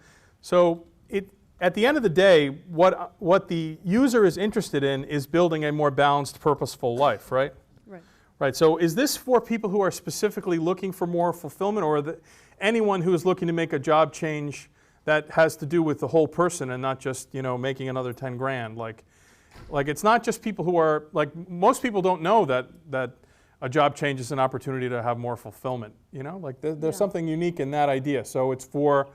at the end of the day, what the user is interested in is building a more balanced, purposeful life, right? Right. Right. So is this for people who are specifically looking for more fulfillment, or anyone who is looking to make a job change that has to do with the whole person and not just, making another 10 grand? Like it's not just people who are, like, most people don't know that a job change is an opportunity to have more fulfillment, Like there's something unique in that idea. So it's for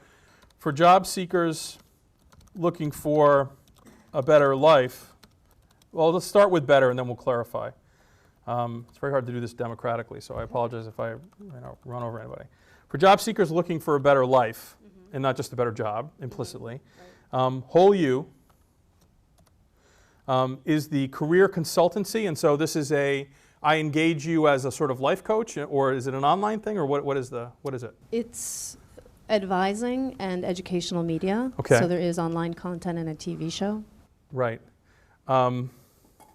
job seekers looking for a better life. Well, let's start with better and then we'll clarify. It's very hard to do this democratically, so I apologize if I run over anybody. For job seekers looking for a better life, and not just a better job, implicitly, Whole You is the career consultancy, and so this is I engage you as a sort of life coach, or is it an online thing, or what is it? It's advising and educational media. Okay. So there is online content and a TV show. Right.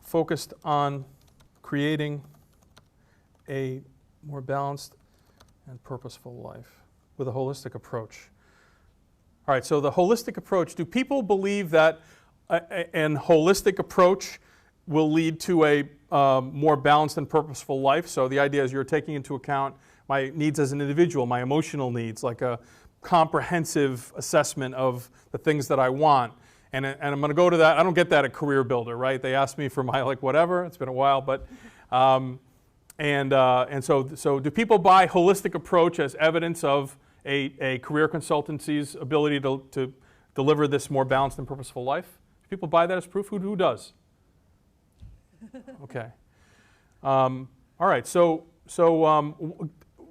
Focused on creating a more balanced and purposeful life with a holistic approach. All right, so the holistic approach, do people believe that an holistic approach will lead to a more balanced and purposeful life? So the idea is you're taking into account my needs as an individual, my emotional needs, like a comprehensive assessment of the things that I want. And I'm going to go to that. I don't get that at Career Builder, right? They ask me for my whatever. It's been a while, but so do people buy holistic approach as evidence of a career consultancy's ability to deliver this more balanced and purposeful life? Do people buy that as proof? Who does? Okay. All right. So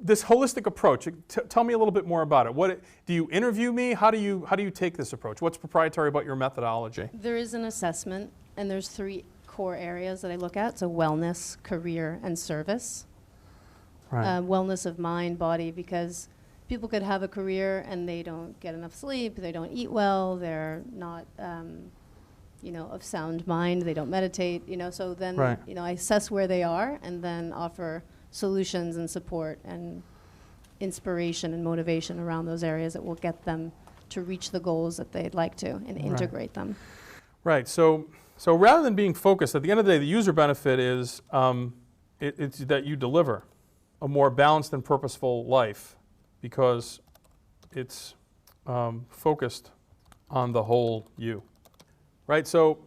this holistic approach, tell me a little bit more about it. Do you interview me? How do you take this approach? What's proprietary about your methodology? There is an assessment, and there's 3 core areas that I look at. So wellness, career, and service. Right. Wellness of mind, body, because people could have a career and they don't get enough sleep, they don't eat well, they're not, of sound mind, they don't meditate, so then, Right. I assess where they are and then offer solutions and support and inspiration and motivation around those areas that will get them to reach the goals that they'd like to and integrate them. Right. So rather than being focused, at the end of the day, the user benefit is it's that you deliver a more balanced and purposeful life because it's focused on the whole you. Right. So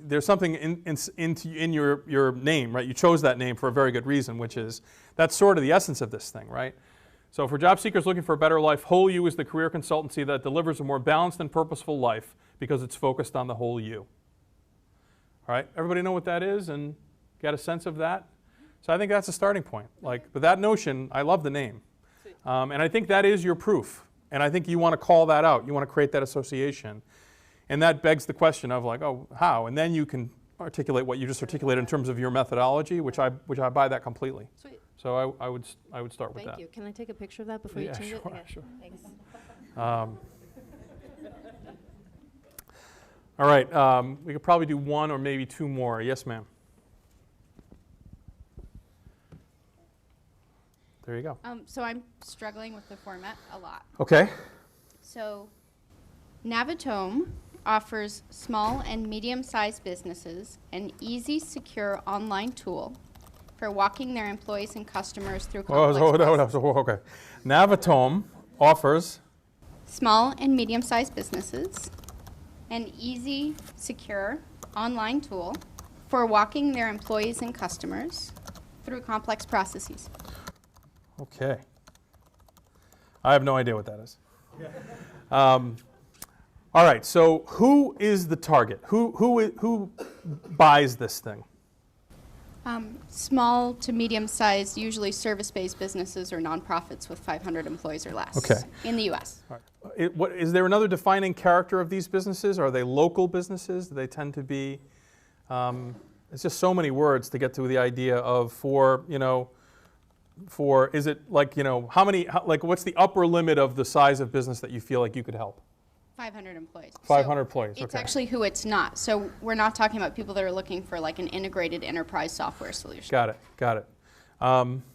there's something in your name, right? You chose that name for a very good reason, which is that's sort of the essence of this thing, right? So for job seekers looking for a better life, Whole You is the career consultancy that delivers a more balanced and purposeful life because it's focused on the whole you. All right, everybody know what that is and get a sense of that? So I think that's a starting point. But that notion, I love the name. And I think that is your proof. And I think you want to call that out. You want to create that association. And that begs the question of how? And then you can articulate what you just articulated in terms of your methodology, which I buy that completely. Sweet. So I would start with Thank that. you. Can I take a picture of that before you Yeah, change sure, it? Okay. sure. Thanks. All right, we could probably do one or maybe two more. Yes, ma'am. There you go. So I'm struggling with the format a lot. Okay. So Navitome offers small and medium-sized businesses an easy, secure online tool for walking their employees and customers through complex processes. Okay. Navitome offers. Small and medium-sized businesses an easy, secure online tool for walking their employees and customers through complex processes. Okay. I have no idea what that is. All right, so who is the target? Who buys this thing? Small to medium-sized, usually service-based businesses or nonprofits with 500 employees or less Okay. in the U.S. All right. Is there another defining character of these businesses? Are they local businesses? Do they tend to be? It's just so many words to get to the idea of is it like, what's the upper limit of the size of business that you feel like you could help? 500 employees. 500 employees, It's okay. actually who it's not. So we're not talking about people that are looking for like an integrated enterprise software solution. Got it.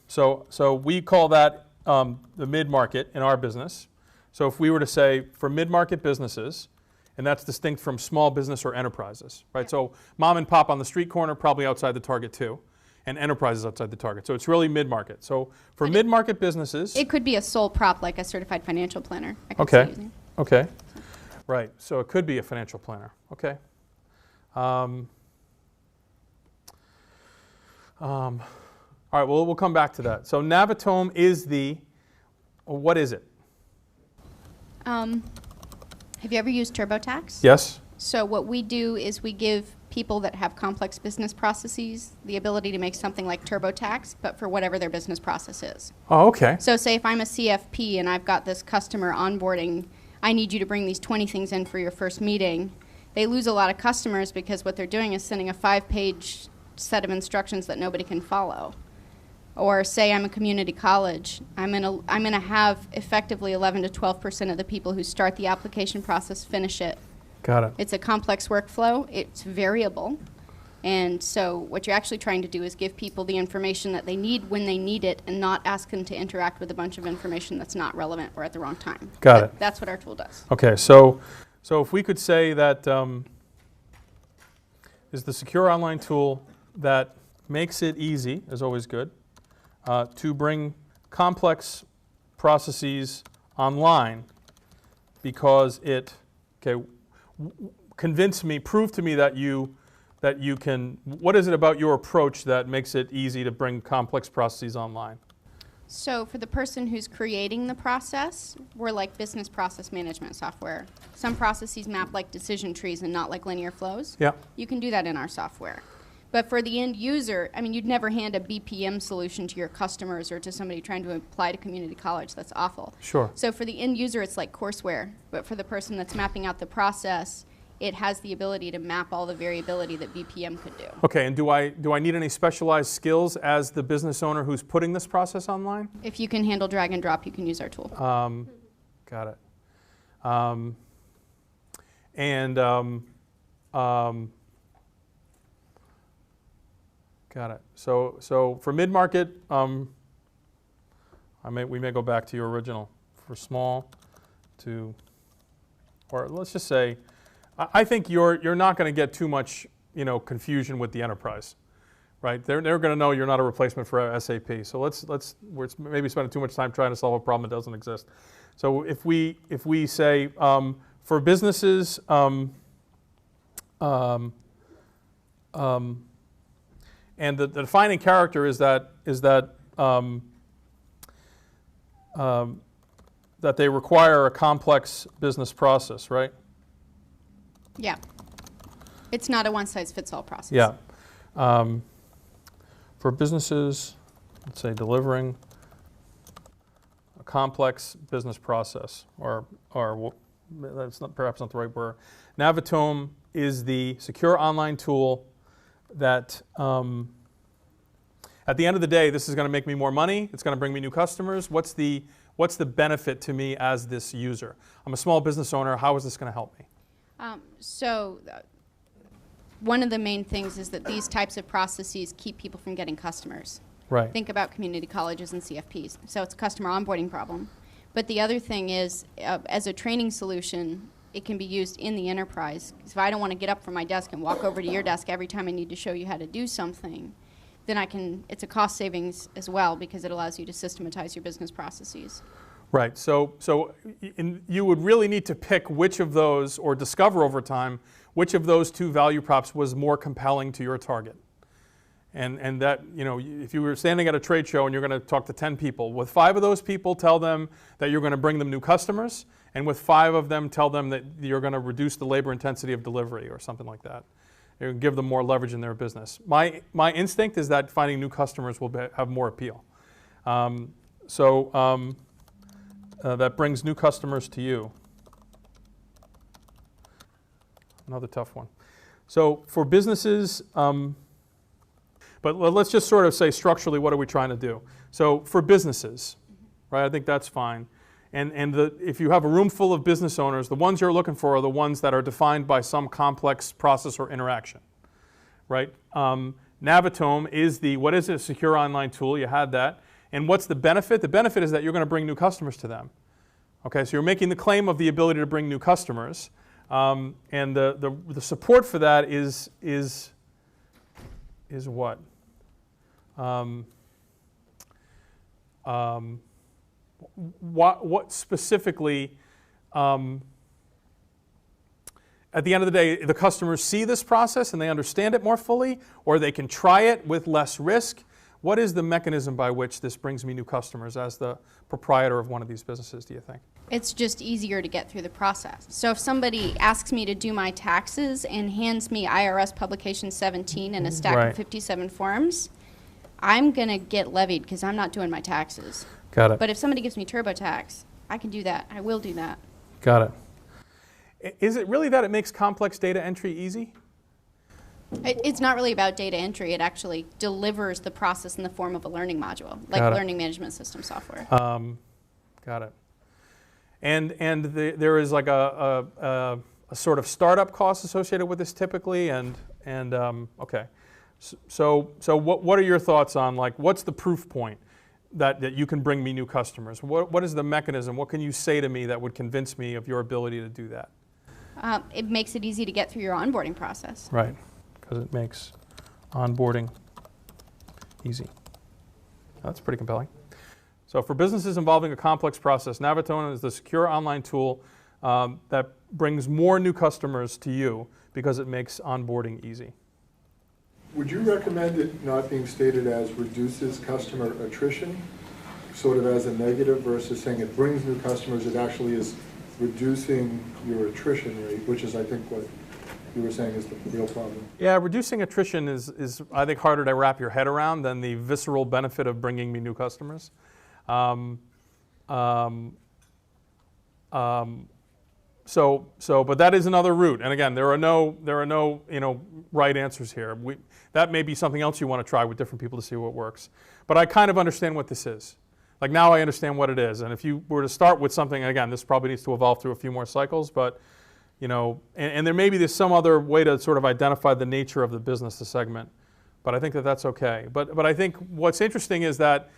So we call that the mid-market in our business. So if we were to say for mid-market businesses, and that's distinct from small business or enterprises, right? So mom and pop on the street corner, probably outside the target too, and enterprises outside the target. So it's really mid-market. So for mid-market businesses. It could be a sole prop like a certified financial planner. I could Okay. see using. Okay. Right. So it could be a financial planner. Okay. All right. Well, we'll come back to that. So Navitome is what is it? Have you ever used TurboTax? Yes. So what we do is we give people that have complex business processes the ability to make something like TurboTax, but for whatever their business process is. Oh, okay. So say if I'm a CFP and I've got this customer onboarding, I need you to bring these 20 things in for your first meeting. They lose a lot of customers because what they're doing is sending a 5-page set of instructions that nobody can follow. Or say I'm a community college, I'm gonna have effectively 11 to 12% of the people who start the application process finish it. Got it. It's a complex workflow. It's variable. And so what you're actually trying to do is give people the information that they need when they need it and not ask them to interact with a bunch of information that's not relevant or at the wrong time. Got it. That's what our tool does. Okay. So if we could say that is the secure online tool that makes it easy, is always good, to bring complex processes online because it, convince me, prove to me that you can, what is it about your approach that makes it easy to bring complex processes online? So for the person who's creating the process, we're like business process management software. Some processes map like decision trees and not like linear flows. Yeah. You can do that in our software. But for the end user, I mean, you'd never hand a BPM solution to your customers or to somebody trying to apply to community college. That's awful. Sure. So for the end user, it's like courseware. But for the person that's mapping out the process, it has the ability to map all the variability that BPM could do. Okay, and do I need any specialized skills as the business owner who's putting this process online? If you can handle drag and drop, you can use our tool. Got it. Got it. So for mid-market, we may go back to your original. For small to, or let's just say, I think you're not going to get too much confusion with the enterprise, right? They're going to know you're not a replacement for SAP. So we're maybe spending too much time trying to solve a problem that doesn't exist. So if we say for businesses, and the defining character is that they require a complex business process, right? Yeah. It's not a one-size-fits-all process. Yeah. For businesses, let's say delivering a complex business process, or that's perhaps not the right word. Navitome is the secure online tool that, At the end of the day, this is going to make me more money. It's going to bring me new customers. What's the benefit to me as this user? I'm a small business owner. How is this going to help me? One of the main things is that these types of processes keep people from getting customers. Right. Think about community colleges and CFPs. So it's a customer onboarding problem. But the other thing is, as a training solution, it can be used in the enterprise. If I don't want to get up from my desk and walk over to your desk every time I need to show you how to do something, then it's a cost savings as well, because it allows you to systematize your business processes. Right. So you would really need to pick which of those, or discover over time, which of those two value props was more compelling to your target. And that, if you were standing at a trade show and you're going to talk to 10 people, with 5 of those people, tell them that you're going to bring them new customers, and with 5 of them, tell them that you're going to reduce the labor intensity of delivery or something like that. You're going to give them more leverage in their business. My instinct is that finding new customers will have more appeal. That brings new customers to you. Another tough one. So for businesses, but let's just sort of say structurally, what are we trying to do? So for businesses, right, I think that's fine. And if you have a room full of business owners, the ones you're looking for are the ones that are defined by some complex process or interaction, right? Navitome is what is it? A secure online tool. You had that. And what's the benefit? The benefit is that you're going to bring new customers to them. Okay, so you're making the claim of the ability to bring new customers. And the support for that is what? What specifically, at the end of the day, the customers see this process and they understand it more fully, or they can try it with less risk. What is the mechanism by which this brings me new customers as the proprietor of one of these businesses, do you think? It's just easier to get through the process. So if somebody asks me to do my taxes and hands me IRS Publication 17 and a stack of 57 forms, I'm going to get levied because I'm not doing my taxes. Got it. But if somebody gives me TurboTax, I can do that. I will do that. Got it. Is it really that it makes complex data entry easy? It's not really about data entry. It actually delivers the process in the form of a learning module, like learning management system software. Got it. And there is like a sort of startup cost associated with this typically, and okay. So what are your thoughts on, like, what's the proof point that you can bring me new customers? What is the mechanism? What can you say to me that would convince me of your ability to do that? It makes it easy to get through your onboarding process. Right, because it makes onboarding easy. That's pretty compelling. So for businesses involving a complex process, Navitome is the secure online tool that brings more new customers to you because it makes onboarding easy. Would you recommend it not being stated as reduces customer attrition, sort of as a negative, versus saying it brings new customers, it actually is reducing your attrition rate, which is, I think, what you were saying is the real problem? Yeah, reducing attrition is I think, harder to wrap your head around than the visceral benefit of bringing me new customers. But that is another route. And again, there are no right answers here. That may be something else you want to try with different people to see what works. But I kind of understand what this is. Like, now I understand what it is. And if you were to start with something, and again, this probably needs to evolve through a few more cycles, but and there may be some other way to sort of identify the nature of the business, the segment. But I think that's okay. But I think what's interesting is that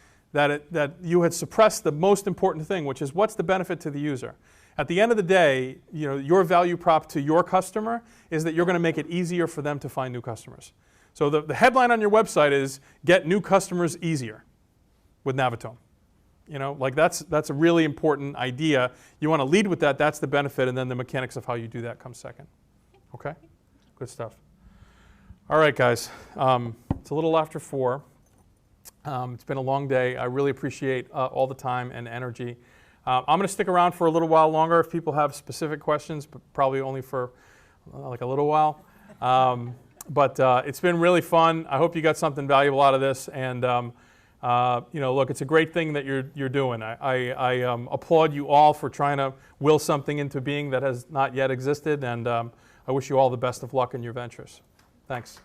you had suppressed the most important thing, which is what's the benefit to the user. At the end of the day, your value prop to your customer is that you're going to make it easier for them to find new customers. So the headline on your website is "Get New Customers Easier" with Navitome. Like that's a really important idea. You want to lead with that. That's the benefit, and then the mechanics of how you do that comes second. Okay, good stuff. All right, guys. It's a little after 4. It's been a long day. I really appreciate all the time and energy. I'm going to stick around for a little while longer if people have specific questions, but probably only for like a little while. But it's been really fun. I hope you got something valuable out of this. And look, it's a great thing that you're doing. I applaud you all for trying to will something into being that has not yet existed. And I wish you all the best of luck in your ventures. Thanks.